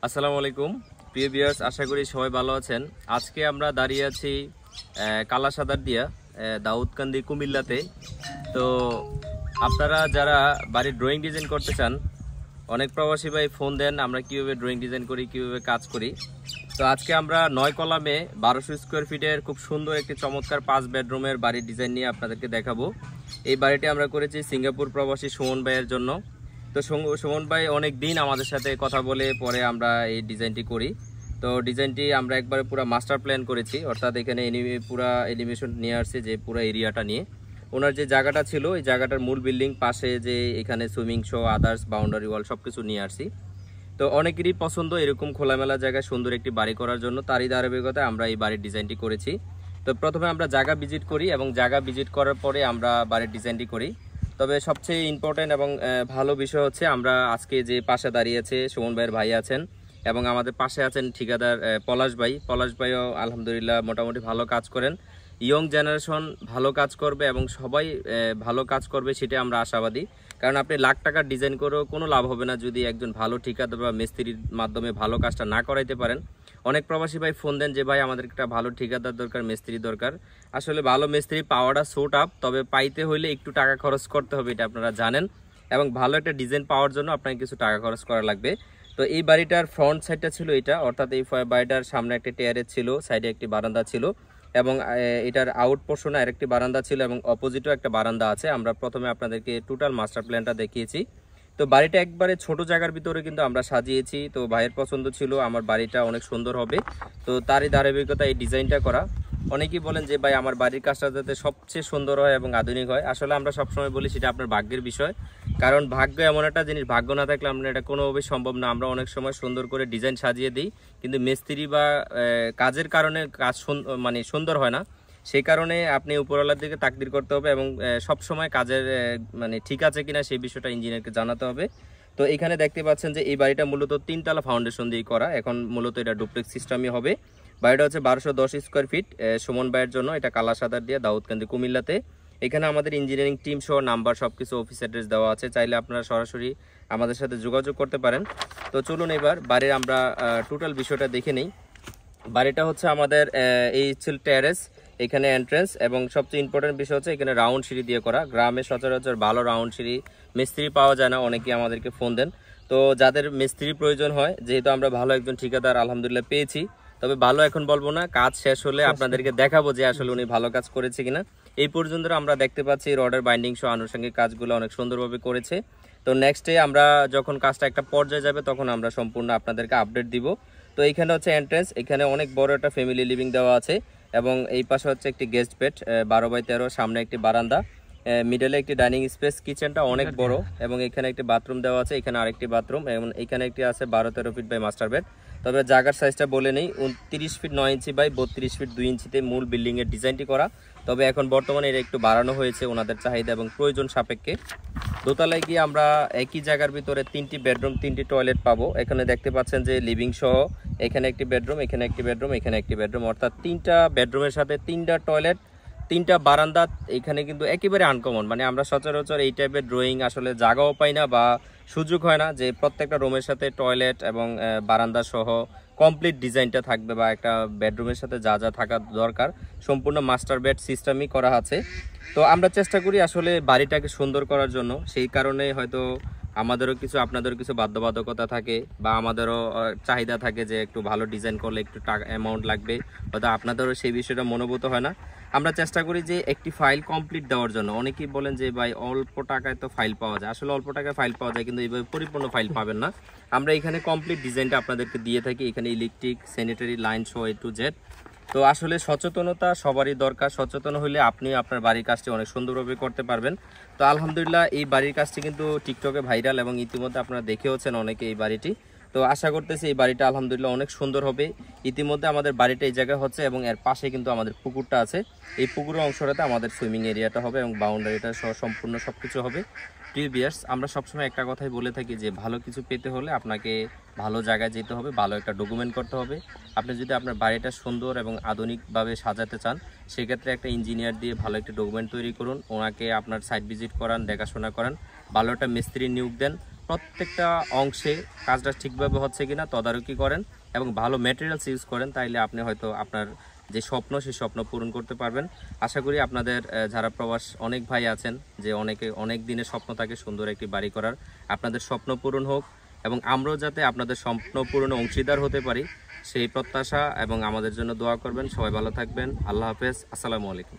আসসালামু আলাইকুম প্রিয় ভিউয়ার্স, আশা করি সবাই ভালো আছেন। আজকে আমরা দাঁড়িয়ে আছি কালাসাদার দিয়া দাউদকান্দি কুমিল্লাতে। তো আপনারা যারা বাড়ির ড্রয়িং ডিজাইন করতে চান, অনেক প্রবাসী ভাই ফোন দেন আমরা কিভাবে ড্রয়িং ডিজাইন করি, কিভাবে কাজ করি। তো আজকে আমরা 9 কলামে 1200 স্কোয়ার ফিটের খুব সুন্দর একটি চমৎকার 5 বেডরুমের বাড়ির ডিজাইন নিয়ে আপনাদেরকে দেখাবো। এই বাড়িটি আমরা করেছি সিঙ্গাপুর প্রবাসী সুমন ভাইয়ের জন্য। তো সুমন ভাই অনেক দিন আমাদের সাথে কথা বলে পরে আমরা এই ডিজাইনটি করি। তো ডিজাইনটি আমরা একবারে পুরো মাস্টার প্ল্যান করেছি, অর্থাৎ এখানে পুরা এলিভেশন নিয়ে আসছে যে পুরো এরিয়াটা নিয়ে। ওনার যে জায়গাটা ছিল এই জায়গাটার মূল বিল্ডিং পাশে যে এখানে swimming show, others boundary wall সবকিছু নিয়ে আসছি। তো অনেকেরই পছন্দ এরকম খোলামেলা জায়গায় সুন্দর একটি বাড়ি করার জন্য, তারই ধারাবাহিকতায় আমরা এই বাড়ির ডিজাইনটি করেছি। তো প্রথমে আমরা জায়গা ভিজিট করি এবং জায়গা ভিজিট করার পরে আমরা বাড়ির ডিজাইনটি করি। তবে সবচেয়ে ইম্পর্টেন্ট এবং ভালো বিষয় হচ্ছে আমরা আজকে যে পাশে দাঁড়িয়েছে সুমন ভাইয়ের ভাই আছেন এবং আমাদের পাশে আছেন ঠিকাদার পলাশ ভাইও আলহামদুলিল্লাহ মোটামুটি ভালো কাজ করেন। ইয়ং জেনারেশন ভালো কাজ করবে এবং সবাই ভালো কাজ করবে সেটা আমরা আশাবাদী। কারণ আপনি লাখ টাকার ডিজাইন করেও কোনো লাভ হবে না যদি একজন ভালো ঠিকাদার বা মিস্ত্রির মাধ্যমে ভালো কাজটা না করাইতে পারেন। অনেক প্রবাসী ভাই ফোন দেন যে ভাই আমাদের একটা ভালো ঠিকাদার দরকার, মিস্ত্রি দরকার। আসলে ভালো মিস্ত্রি পাওয়াটা সোট আপ, তবে পাইতে হইলে একটু টাকা খরচ করতে হবে, এটা আপনারা জানেন। এবং ভালো একটা ডিজাইন পাওয়ার জন্য আপনাকে কিছু টাকা খরচ করা লাগবে। তো এই বাড়িটার ফ্রন্ট সাইডটা ছিল এটা, অর্থাৎ এই বাড়িটার সামনে একটি টেয়ারেজ ছিল, সাইডে একটি বারান্দা ছিল এবং এটার আউট পোর্শনে আরেকটি বারান্দা ছিল এবং অপোজিটও একটা বারান্দা আছে। আমরা প্রথমে আপনাদেরকে টোটাল মাস্টার প্ল্যানটা দেখিয়েছি। তো বাড়িটা একবারে ছোট জায়গার ভিতরে কিন্তু আমরা সাজিয়েছি। তো ভাইয়ের পছন্দ ছিল আমার বাড়িটা অনেক সুন্দর হবে, তো তারই ধারাবাহিকতা এই ডিজাইনটা করা। অনেকেই বলেন যে ভাই আমার বাড়ির কাজটা যাতে সবচেয়ে সুন্দর হয় এবং আধুনিক হয়। আসলে আমরা সবসময় বলি সেটা আপনার ভাগ্যের বিষয়, কারণ ভাগ্য এমন একটা জিনিস, ভাগ্য না থাকলে আপনার এটা কোনোভাবেই সম্ভব না। আমরা অনেক সময় সুন্দর করে ডিজাইন সাজিয়ে দিই, কিন্তু মিস্ত্রি বা কাজের কারণে কাজ মানে সুন্দর হয় না। সেই কারণে আপনি উপরওয়ালার দিকে তাকদির করতে হবে এবং সব সময় কাজের মানে ঠিক আছে কিনা সেই বিষয়টা ইঞ্জিনিয়ারকে জানাতে হবে। তো এখানে দেখতে পাচ্ছেন যে এই বাড়িটা মূলত 3 তলা ফাউন্ডেশন দিয়ে করা। এখন মূলত এটা ডুপ্লেক্স সিস্টেমই হবে। বাড়িটা হচ্ছে 1210 স্কোয়ার ফিট সুমন ভাইয়ের জন্য। এটা কালাসাদার দিয়ে দাউদকান্দি কুমিল্লাতে। এখানে আমাদের ইঞ্জিনিয়ারিং টিম সহ নাম্বার সবকিছু অফিস অ্যাড্রেস দেওয়া আছে, চাইলে আপনারা সরাসরি আমাদের সাথে যোগাযোগ করতে পারেন। তো চলুন এবার বাড়ির আমরা টোটাল বিষয়টা দেখে নিই। বাড়িটা হচ্ছে আমাদের এই ছিল টেরেস, এখানে এন্ট্রেন্স এবং সবচেয়ে ইম্পর্টেন্ট বিষয় হচ্ছে এখানে রাউন্ড সিঁড়ি দিয়ে করা। গ্রামে সচরাচর ভালো রাউন্ড সিঁড়ি মিস্ত্রি পাওয়া যায় না, অনেকেই আমাদেরকে ফোন দেন। তো যাদের মিস্ত্রি প্রয়োজন হয়, যেহেতু আমরা ভালো একজন ঠিকাদার আলহামদুলিল্লাহ পেয়েছি, তবে ভালো এখন বলবো না, কাজ শেষ হলে আপনাদেরকে দেখাবো যে আসলে উনি ভালো কাজ করেছে কিনা। এই পর্যন্ত আমরা দেখতে পাচ্ছি রডের বাইন্ডিং সহ আনুষঙ্গিক কাজগুলো অনেক সুন্দরভাবে করেছে। তো নেক্সট ডে আমরা যখন কাজটা একটা পর্যায়ে যাবে তখন আমরা সম্পূর্ণ আপনাদেরকে আপডেট দিব। তো এইখানে হচ্ছে এন্ট্রেন্স, এখানে অনেক বড় একটা ফ্যামিলি লিভিং দেওয়া আছে এবং এই পাশে হচ্ছে একটি গেস্ট বেড 12x13, সামনে একটি বারান্দা, মিডলে একটি ডাইনিং স্পেস, কিচেনটা অনেক বড় এবং এখানে একটি বাথরুম দেওয়া আছে, এখানে আরেকটি বাথরুম এবং এখানে একটি আছে 12-13 ফিট বাই মাস্টার বেড। তবে জায়গার সাইজটা বলে নেই, 29 ফিট 9 ইঞ্চি বাই 32 ফিট 2 ইঞ্চিতে মূল বিল্ডিং এর ডিজাইনটি করা। তবে এখন বর্তমানে এটা একটু বাড়ানো হয়েছে ওনাদের চাহিদা এবং প্রয়োজন সাপেক্ষে। দোতলায় গিয়ে আমরা একই জায়গার ভিতরে 3টি বেডরুম 3টি টয়লেট পাবো। এখানে দেখতে পাচ্ছেন যে লিভিং সহ এখানে একটি বেডরুম, এখানে একটি বেডরুম, এখানে একটি বেডরুম, অর্থাৎ 3টা বেডরুমের সাথে 3টা টয়লেট, 3টা বারান্দা। এখানে কিন্তু একেবারে আনকমন, মানে আমরা সচরাচর এই টাইপের ড্রয়িং আসলে জায়গাও পাই না বা সুযোগ হয় না যে প্রত্যেকটা রুমের সাথে টয়লেট এবং বারান্দা সহ কমপ্লিট ডিজাইনটা থাকবে বা একটা বেডরুমের সাথে যা যা থাকা দরকার সম্পূর্ণ মাস্টার বেড সিস্টেমই করা আছে। তো আমরা চেষ্টা করি আসলে বাড়িটাকে সুন্দর করার জন্য, সেই কারণে হয়তো আমাদেরও কিছু আপনাদেরও কিছু বাধ্যবাধকতা থাকে বা আমাদেরও চাহিদা থাকে যে একটু ভালো ডিজাইন করলে একটু টাকা অ্যামাউন্ট লাগবে, হয়তো আপনাদেরও সেই বিষয়টা মনোভূত হয় না। আমরা চেষ্টা করি যে একটি ফাইল কমপ্লিট দেওয়ার জন্য। অনেকেই বলেন যে ভাই অল্প টাকায় তো ফাইল পাওয়া যায়, আসলে অল্প টাকায় ফাইল পাওয়া যায় কিন্তু এইভাবে পরিপূর্ণ ফাইল পাবেন না। আমরা এখানে কমপ্লিট ডিজাইনটা আপনাদেরকে দিয়ে থাকি, এখানে ইলেকট্রিক স্যানিটারি লাইন সহ A to Z। তো আসলে সচেতনতা সবারই দরকার, সচেতন হলে আপনি আপনার বাড়ির কাজটি অনেক সুন্দরভাবে করতে পারবেন। তো আলহামদুলিল্লাহ এই বাড়ির কাজটি কিন্তু টিকটকে ভাইরাল এবং ইতিমধ্যে আপনারা দেখেওছেন অনেকে এই বাড়িটি। তো আশা করতেছি এই বাড়িটা আলহামদুলিল্লাহ অনেক সুন্দর হবে। ইতিমধ্যে আমাদের বাড়িটা এই জায়গায় হচ্ছে এবং এর পাশে কিন্তু আমাদের পুকুরটা আছে, এই পুকুরের অংশটাতে আমাদের সুইমিং এরিয়াটা হবে এবং বাউন্ডারিটা সহ সম্পূর্ণ সবকিছু হবে। প্রিয় ভিউয়ার্স, আমরা সবসময় একটা কথাই বলে থাকি যে ভালো কিছু পেতে হলে আপনাকে ভালো জায়গায় যেতে হবে, ভালো একটা ডকুমেন্ট করতে হবে। আপনি যদি আপনার বাড়িটা সুন্দর এবং আধুনিকভাবে সাজাতে চান, সেক্ষেত্রে একটা ইঞ্জিনিয়ার দিয়ে ভালো একটা ডকুমেন্ট তৈরি করুন, ওনাকে আপনার সাইট ভিজিট করান, দেখাশোনা করান, ভালো একটা মিস্ত্রি নিয়োগ দেন, প্রত্যেকটা অংশে কাজটা ঠিকভাবে হচ্ছে কিনা তদারকি করেন এবং ভালো ম্যাটেরিয়ালস ইউজ করেন, তাইলে আপনি হয়তো আপনার যে স্বপ্ন সেই স্বপ্ন পূরণ করতে পারবেন। আশা করি আপনাদের যারা প্রবাস অনেক ভাই আছেন যে অনেক দিনের স্বপ্ন থাকে সুন্দর একটি বাড়ি করার, আপনাদের স্বপ্ন পূরণ হোক এবং আমরাও যাতে আপনাদের স্বপ্ন পূরণে অংশীদার হতে পারি সেই প্রত্যাশা এবং আমাদের জন্য দোয়া করবেন। সবাই ভালো থাকবেন। আল্লাহ হাফেজ। আসসালামু আলাইকুম।